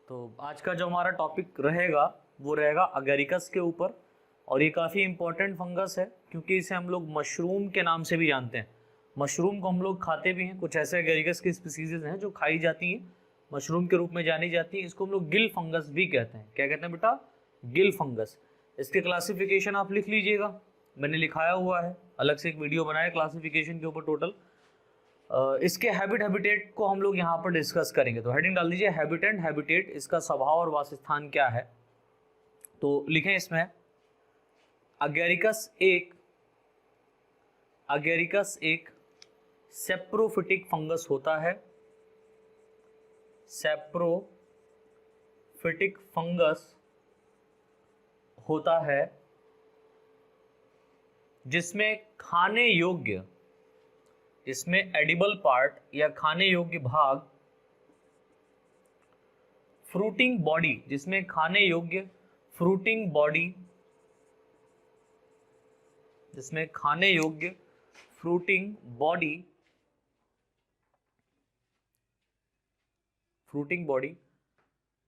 तो आज का जो हमारा टॉपिक रहेगा वो रहेगा अगेरिकस के ऊपर। और ये काफ़ी इंपॉर्टेंट फंगस है क्योंकि इसे हम लोग मशरूम के नाम से भी जानते हैं। मशरूम को हम लोग खाते भी हैं। कुछ ऐसे अगेरिकस की स्पीसीज हैं जो खाई जाती हैं, मशरूम के रूप में जानी जाती है। इसको हम लोग गिल फंगस भी कहते हैं। क्या कहते हैं बेटा? गिल फंगस। इसके क्लासिफिकेशन आप लिख लीजिएगा, मैंने लिखाया हुआ है, अलग से एक वीडियो बनाया क्लासिफिकेशन के ऊपर टोटल। इसके हैबिटेट को हम लोग यहाँ पर डिस्कस करेंगे। तो हेडिंग डाल दीजिए हैबिट एंड हैबिटेट, इसका स्वभाव और वासस्थान क्या है। तो लिखें इसमें अगेरिकस एक सेप्रोफिटिक फंगस होता है। सेप्रोफिटिक फंगस होता है जिसमें एडिबल पार्ट या खाने योग्य भाग फ्रूटिंग बॉडी, जिसमें खाने योग्य फ्रूटिंग बॉडी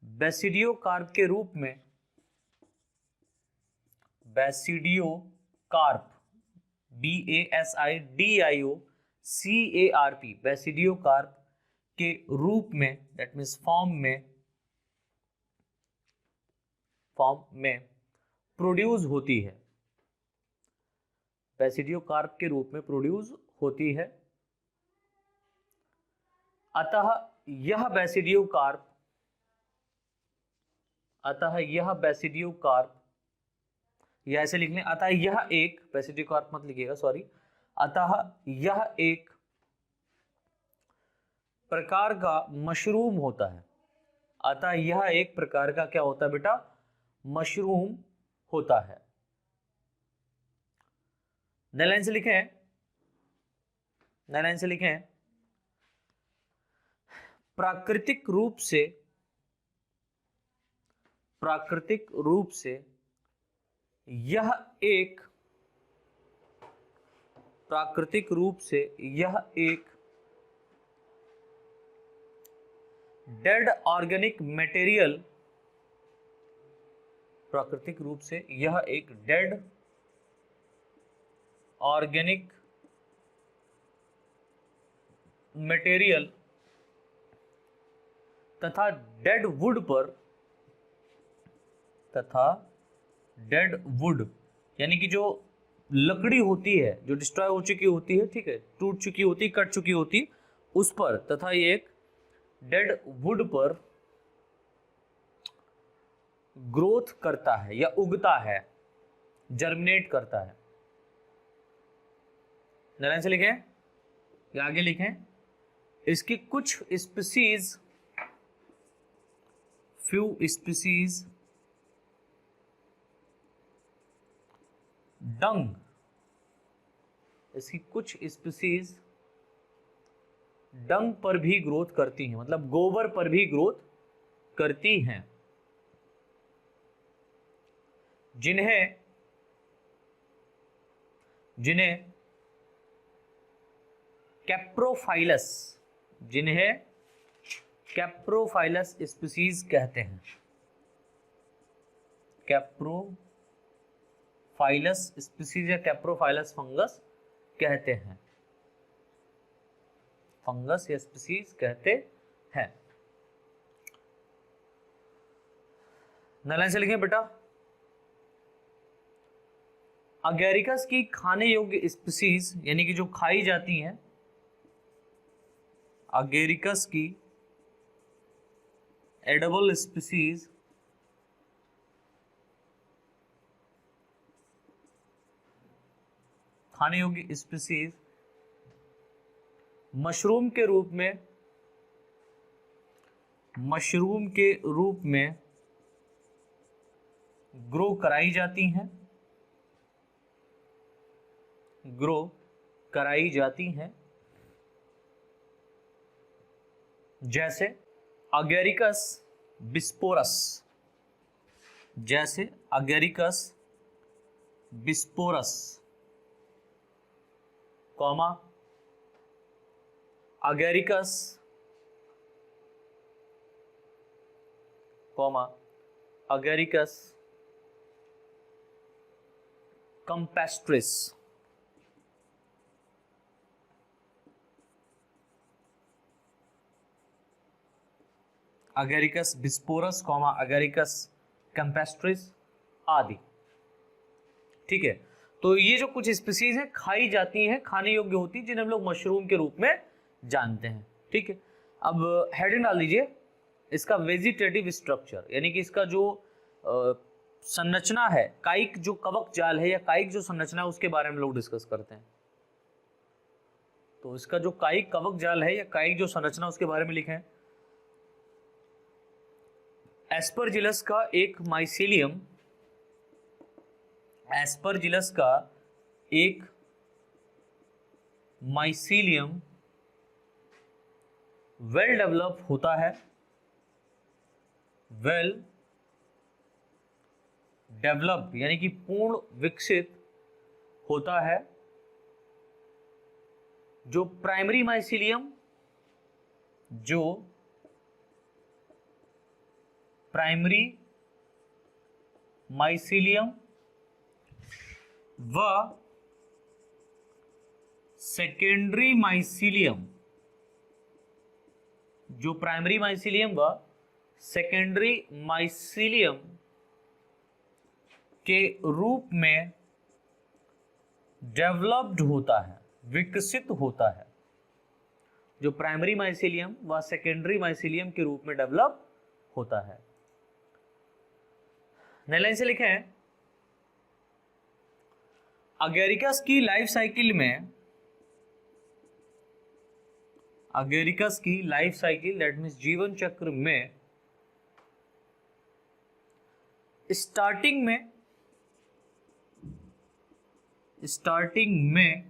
बेसिडियोकार्प के रूप में बेसिडियोकार्प बेसिडियोकार्प के रूप में, दैट मीन्स फॉर्म में प्रोड्यूस होती है। बेसिडियोकार्प के रूप में प्रोड्यूस होती है। अतः यह बेसिडियोकार्प या ऐसे लिख लें, अतः यह एक, बेसिडियोकार्प मत लिखिएगा, सॉरी, अतः यह एक प्रकार का मशरूम होता है। अतः यह एक प्रकार का क्या होता है बेटा? मशरूम होता है। नए लाइन से लिखें प्राकृतिक रूप से यह एक डेड ऑर्गेनिक मटेरियल, प्राकृतिक रूप से यह एक डेड ऑर्गेनिक मटेरियल तथा डेड वुड यानी कि जो लकड़ी होती है, जो डिस्ट्रॉय हो चुकी होती है, ठीक है, टूट चुकी होती, कट चुकी होती, उस पर, तथा ये एक डेड वुड पर ग्रोथ करता है या उगता है, जर्मिनेट करता है। लाइन से लिखें या आगे लिखें, इसकी कुछ स्पीसीज, फ्यू स्पीसीज डंग, इसकी कुछ स्पीसीज डंग पर भी ग्रोथ करती हैं, मतलब गोबर पर भी ग्रोथ करती हैं, जिन्हें कैप्रोफाइलस स्पीसीज कहते हैं। कैप्रोफाइलस स्पीसीज या कैप्रोफाइलस फंगस कहते हैं, फंगस या स्पीसीज कहते हैं। लाइन से लिखें बेटा, अगेरिकस की खाने योग्य स्पीसीज यानी कि जो खाई जाती हैं, अगेरिकस की एडिबल स्पीसीज खाने योग्य स्पीसीज मशरूम के रूप में ग्रो कराई जाती हैं, जैसे Agaricus bisporus, comma Agaricus comma Agaricus campestris, Agaricus bisporus, comma Agaricus campestris आदि। ठीक है, तो ये जो कुछ स्पीसीज हैं खाई जाती हैं, खाने योग्य होती हैं, जिन्हें हम लोग मशरूम के रूप में जानते हैं। ठीक है, अब हेडिंग डाल दीजिए इसका वेजिटेटिव स्ट्रक्चर, यानी कि इसका जो संरचना है, कायिक जो कवक जाल है या कायिक जो संरचना है उसके बारे में लोग डिस्कस करते हैं। तो इसका जो कायिक कवक जाल है या कायिक जो संरचना उसके बारे में लिखे हैं। एस्परजिलस का एक माइसीलियम, एस्परजिलस का एक माइसीलियम वेल डेवलप होता है, वेल डेवलप यानी कि पूर्ण विकसित होता है, जो प्राइमरी माइसीलियम, जो प्राइमरी माइसीलियम व सेकेंडरी माइसीलियम, जो प्राइमरी माइसीलियम व सेकेंडरी माइसीलियम के रूप में डेवलप्ड होता है, विकसित होता है, जो प्राइमरी माइसीलियम व सेकेंडरी माइसीलियम के रूप में डेवलप होता है। नई लाइन से लिखे हैं, अगेरिकस की लाइफ साइकिल में, अगेरिकस की लाइफ साइकिल दैट मीन्स जीवन चक्र में स्टार्टिंग में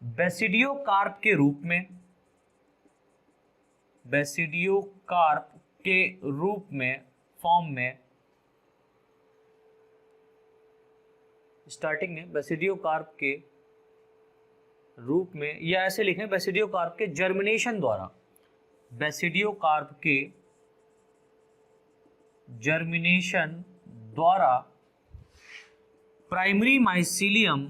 बेसिडियोकार्प के रूप में, बेसिडियोकार्प के रूप में, फॉर्म में, स्टार्टिंग में बेसिडियोकार्प के रूप में, या ऐसे लिखें बेसिडियोकार्प के जर्मिनेशन द्वारा, बेसिडियोकार्प के जर्मिनेशन द्वारा प्राइमरी माइसीलियम,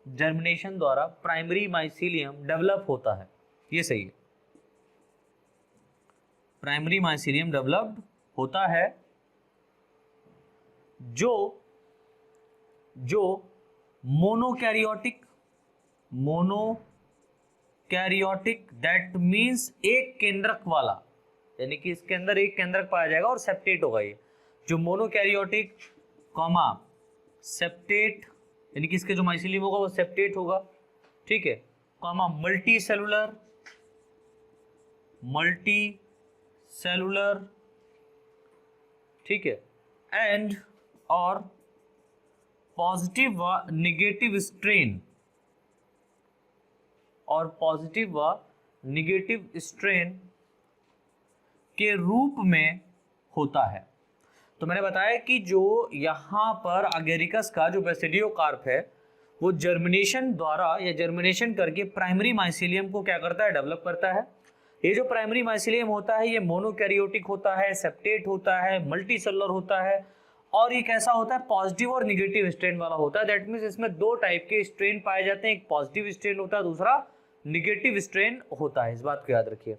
जर्मिनेशन द्वारा प्राइमरी माइसीलियम डेवलप होता है। ये सही है, प्राइमरी माइसीलियम डेवलप्ड होता है, जो मोनोकैरियोटिक दैट मीन्स एक केंद्रक वाला, यानी कि इसके अंदर एक केंद्रक पाया जाएगा और सेप्टेट होगा। ये जो मोनोकैरियोटिक कॉमा सेप्टेट, यानी कि इसके जो माइसीलियम होगा वो सेप्टेट होगा। ठीक है, कॉमा मल्टी सेलुलर, ठीक है, एंड और पॉजिटिव व निगेटिव स्ट्रेन, और पॉजिटिव व निगेटिव स्ट्रेन के रूप में होता है। तो मैंने बताया कि जो यहाँ पर अगेरिकस का जो बेसिडियोकार्प है वो जर्मिनेशन द्वारा या जर्मिनेशन करके प्राइमरी माइसीलियम को क्या करता है, डेवलप करता है। ये जो प्राइमरी माइसीलियम होता है ये मोनोकैरियोटिक होता है, सेप्टेट होता है, मल्टी सेलुलर होता है, और ये कैसा होता है, पॉजिटिव और निगेटिव स्ट्रेन वाला होता है। दैट मीन्स इसमें दो टाइप के स्ट्रेन पाए जाते हैं, एक पॉजिटिव स्ट्रेन होता है, दूसरा निगेटिव स्ट्रेन होता है। इस बात को याद रखिए।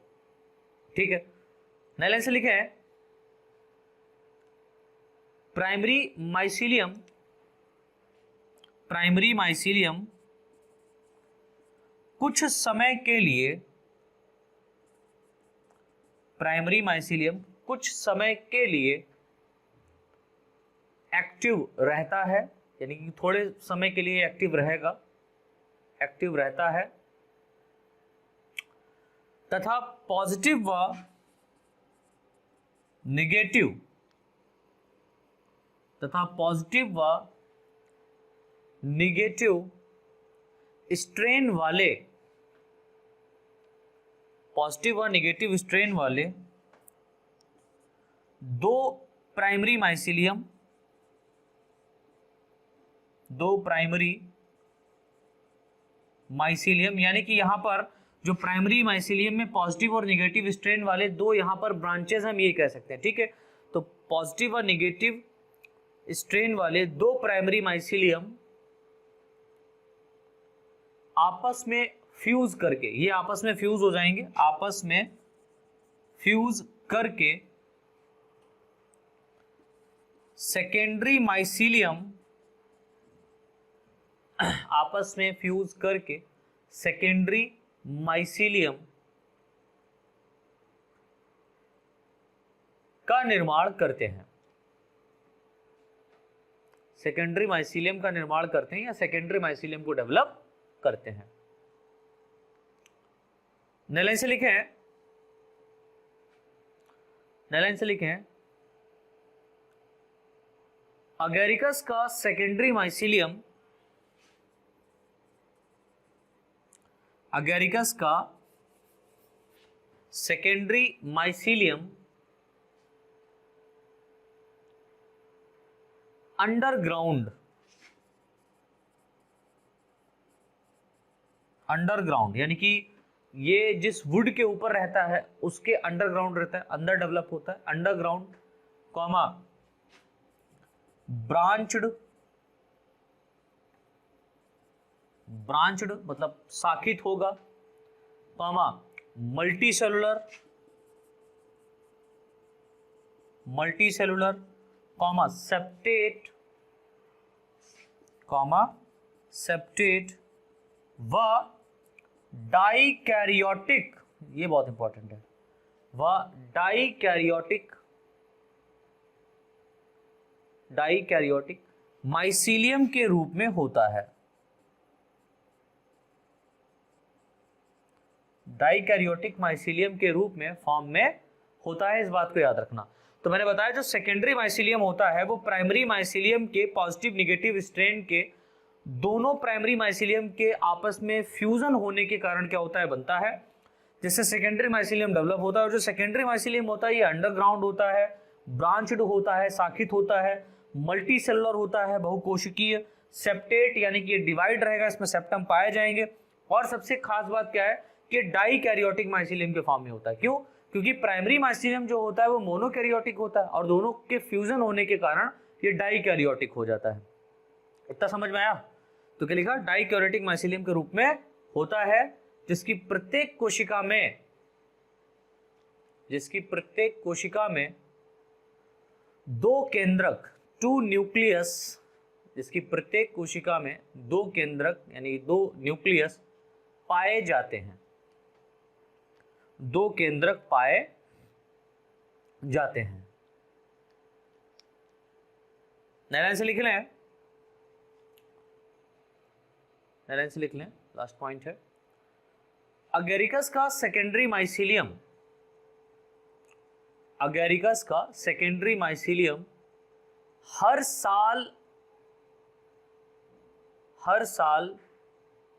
ठीक है, नए लाइन से लिखे हैं, प्राइमरी माइसीलियम कुछ समय के लिए, प्राइमरी माइसीलियम कुछ समय के लिए एक्टिव रहता है, यानी कि थोड़े समय के लिए एक्टिव रहता है, तथा पॉजिटिव व निगेटिव स्ट्रेन वाले, पॉजिटिव और निगेटिव स्ट्रेन वाले दो प्राइमरी माइसीलियम, यानी कि यहां पर जो प्राइमरी माइसिलियम में पॉजिटिव और निगेटिव स्ट्रेन वाले दो यहाँ पर ब्रांचेस हम ये कह सकते हैं, ठीक है। तो पॉजिटिव और निगेटिव स्ट्रेन वाले दो प्राइमरी माइसिलियम आपस में फ्यूज करके, ये आपस में फ्यूज हो जाएंगे, आपस में फ्यूज करके सेकेंडरी माइसिलियम, आपस में फ्यूज करके सेकेंडरी माइसिलियम का निर्माण करते हैं, सेकेंडरी माइसिलियम का निर्माण करते हैं या सेकेंडरी माइसिलियम को डेवलप करते हैं। नलाइन से लिखे हैं, नलाइन से लिखे हैं, अगेरिकस का सेकेंडरी माइसिलियम, अगेरिकस का सेकेंडरी माइसिलियम अंडरग्राउंड, अंडरग्राउंड यानी कि ये जिस वुड के ऊपर रहता है उसके अंडरग्राउंड रहता है, अंदर डेवलप होता है, अंडरग्राउंड कॉमा ब्रांच्ड, ब्रांच्ड मतलब शाखित होगा, comma multicellular, multicellular, comma septate, comma septate व डाइकैरियोटिक, ये बहुत इंपॉर्टेंट है, व डाइकैरियोटिक, डाइकैरियोटिक माइसिलियम के रूप में होता है, डाइकैरियोटिक माइसिलियम के रूप में फॉर्म में होता है, इस बात को याद रखना। तो मैंने बताया जो सेकेंडरी माइसिलियम होता है वो प्राइमरी माइसिलियम के पॉजिटिव निगेटिव स्ट्रेन के दोनों प्राइमरी माइसिलियम के आपस में फ्यूजन होने के कारण क्या होता है, बनता है, जिससे सेकेंडरी माइसिलियम डेवलप होता है। और जो सेकेंडरी माइसिलियम होता है ये अंडरग्राउंड होता है, ब्रांच्ड होता है, शाखित होता है, मल्टी सेलुलर होता है, बहुकोशिकीय, सेप्टेट यानी कि ये डिवाइड रहेगा, इसमें सेप्टम पाए जाएंगे। और सबसे खास बात क्या है कि डाइकैरियोटिक माइसिलियम के फॉर्म में होता है। क्यों? क्योंकि प्राइमरी माइसिलियम जो होता है वो मोनोकैरियोटिक होता है और दोनों के फ्यूजन होने के कारण ये डाइकैरियोटिक हो जाता है। इतना समझ में आया? तो क्या लिखा? डाइकैरियोटिक माइसिलियम के रूप में होता है, जिसकी प्रत्येक कोशिका में, जिसकी प्रत्येक कोशिका में दो केंद्रक, टू न्यूक्लियस, जिसकी प्रत्येक कोशिका में दो केंद्रक यानी दो न्यूक्लियस पाए जाते हैं, दो केंद्रक पाए जाते हैं। नए लाइन से लिख लें, नए लाइन से लिख लें, लास्ट पॉइंट है। अगेरिकस का सेकेंडरी माइसिलियम, अगेरिकस का सेकेंडरी माइसिलियम हर साल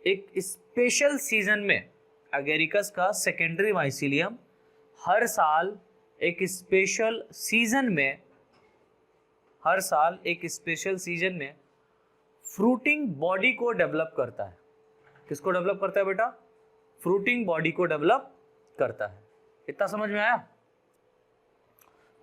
एक स्पेशल सीजन में, अगेरिकस का सेकेंडरी माइसिलियम हर साल एक स्पेशल सीजन में, हर साल एक स्पेशल सीजन में फ्रूटिंग बॉडी को डेवलप करता है। किसको डेवलप करता है बेटा? फ्रूटिंग बॉडी को डेवलप करता है। इतना समझ में आया?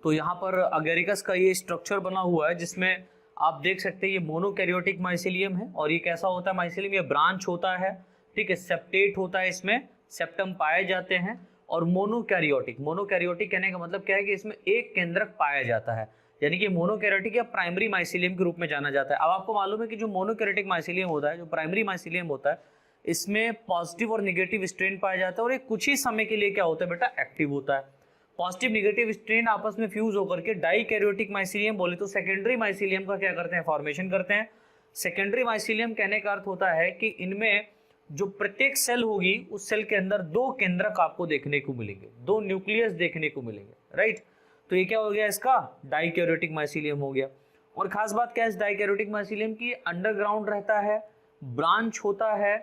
तो यहाँ पर अगेरिकस का ये स्ट्रक्चर बना हुआ है जिसमें आप देख सकते हैं ये मोनोकैरियोटिक माइसिलियम है। और ये कैसा होता है माइसिलियम? ये ब्रांच होता है, ठीक है, सेप्टेट होता है, इसमें सेप्टम पाए जाते हैं। और मोनोकैरियोटिक, मोनोकैरियोटिक कहने का मतलब क्या है कि इसमें एक केंद्रक पाया जाता है, यानी कि मोनोकैरियोटिक या प्राइमरी माइसिलियम के रूप में जाना जाता है। अब आपको मालूम है कि जो मोनोकैरियोटिक माइसिलियम होता है, जो प्राइमरी माइसिलियम होता है, इसमें पॉजिटिव और निगेटिव स्ट्रेन पाया जाता है और ये कुछ ही समय के लिए क्या होता है बेटा? एक्टिव होता है। पॉजिटिव निगेटिव स्ट्रेन आपस में फ्यूज होकर के डाइकैरियोटिक माइसिलियम बोले तो सेकेंडरी माइसिलियम का क्या करते हैं? फॉर्मेशन करते हैं। सेकेंडरी माइसिलियम कहने का अर्थ होता है कि इनमें जो प्रत्येक सेल होगी उस सेल के अंदर दो केंद्रक आपको देखने को मिलेंगे, दो न्यूक्लियस देखने को मिलेंगे, राइट। तो ये क्या हो गया? इसका डाइकैरियोटिक माइसिलियम हो गया। और खास बात क्या है इस डाइकैरियोटिक माइसिलियम की? अंडरग्राउंड रहता है, ब्रांच होता है,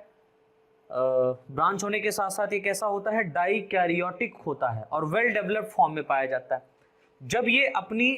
ब्रांच होने के साथ साथ ये कैसा होता है? डाइकैरियोटिक होता है और वेल डेवलप्ड फॉर्म में पाया जाता है। जब ये अपनी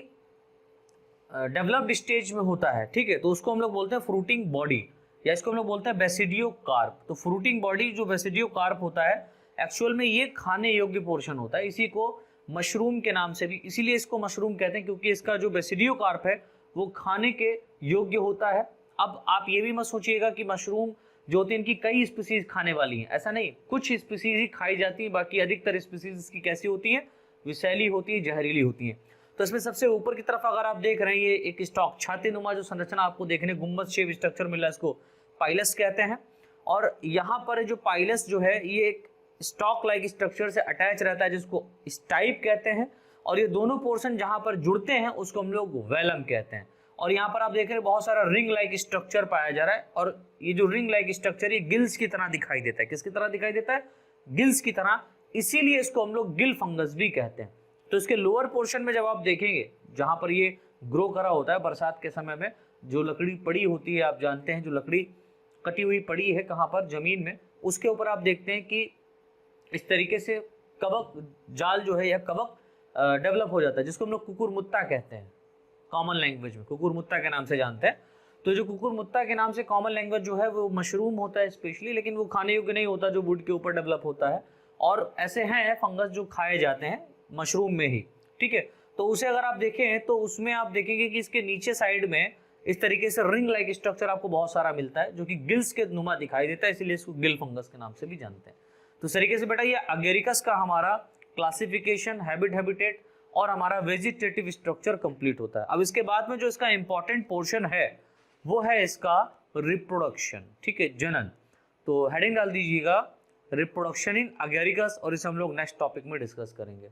डेवलप्ड स्टेज में होता है, ठीक है, तो उसको हम लोग बोलते हैं फ्रूटिंग बॉडी या इसको हम लोग बोलते हैं बेसिडियो कार्प। तो फ्रूटिंग बॉडी जो बेसिडियो कार्प होता है एक्चुअल में ये खाने योग्य पोर्शन होता है, इसी को मशरूम के नाम से भी, इसीलिए इसको मशरूम कहते हैं क्योंकि इसका जो बेसिडियो कार्प है वो खाने के योग्य होता है। अब आप ये भी मत सोचिएगा कि मशरूम जो होती है इनकी कई स्पीसीज खाने वाली हैं, ऐसा नहीं, कुछ स्पीसीज ही खाई जाती हैं, बाकी अधिकतर स्पीसीज इसकी कैसी होती हैं, विषैली होती है, जहरीली होती हैं। तो इसमें सबसे ऊपर की तरफ अगर आप देख रहे हैं ये एक स्टॉक छाती नुमा जो संरचना आपको देखने गुम्बद शेप स्ट्रक्चर मिला है, इसको पाइलस कहते हैं। और यहाँ पर जो पाइलस जो है ये एक स्टॉक लाइक स्ट्रक्चर से अटैच रहता है जिसको स्टाइप कहते हैं, और ये दोनों पोर्शन जहाँ पर जुड़ते हैं उसको हम लोग वेलम कहते हैं। और यहाँ पर आप देख रहे हैं बहुत सारा रिंग लाइक स्ट्रक्चर पाया जा रहा है, और ये जो रिंग लाइक स्ट्रक्चर ये गिल्स की तरह दिखाई देता है। किसकी तरह दिखाई देता है? गिल्स की तरह, इसीलिए इसको हम लोग गिल फंगस भी कहते हैं। तो इसके लोअर पोर्शन में जब आप देखेंगे जहां पर ये ग्रो करा होता है बरसात के समय में, जो लकड़ी पड़ी होती है, आप जानते हैं जो लकड़ी कटी हुई पड़ी है कहाँ पर, जमीन में, उसके ऊपर आप देखते हैं कि इस तरीके से कवक जाल जो है या कवक डेवलप हो जाता है, जिसको हम लोग कुकुरमुत्ता कहते हैं कॉमन लैंग्वेज में, कुकुरमुत्ता के नाम से जानते हैं। तो जो कुकुरमुत्ता के नाम से कॉमन लैंग्वेज जो है वो मशरूम होता है स्पेशली, लेकिन वो खाने योग्य नहीं होता जो वुड के ऊपर डेवलप होता है। और ऐसे हैं फंगस जो खाए जाते हैं मशरूम में ही, ठीक है। तो उसे अगर आप देखें तो उसमें आप देखेंगे कि इसके नीचे साइड में इस तरीके से रिंग लाइक स्ट्रक्चर आपको बहुत सारा मिलता है जो कि गिल्स के नुमा दिखाई देता है, इसलिए इसको गिल फंगस के नाम से भी जानते हैं। तो इस तरीके से बेटा ये अगेरिकस का हमारा क्लासिफिकेशन, हैबिटेट और हमारा वेजिटेटिव स्ट्रक्चर कंप्लीट होता है। अब इसके बाद में जो इसका इंपॉर्टेंट पोर्शन है वो है इसका रिप्रोडक्शन, ठीक है, जनन। तो हेडिंग डाल दीजिएगा रिप्रोडक्शन इन अगेरिकस, और इसे हम लोग नेक्स्ट टॉपिक में डिस्कस करेंगे।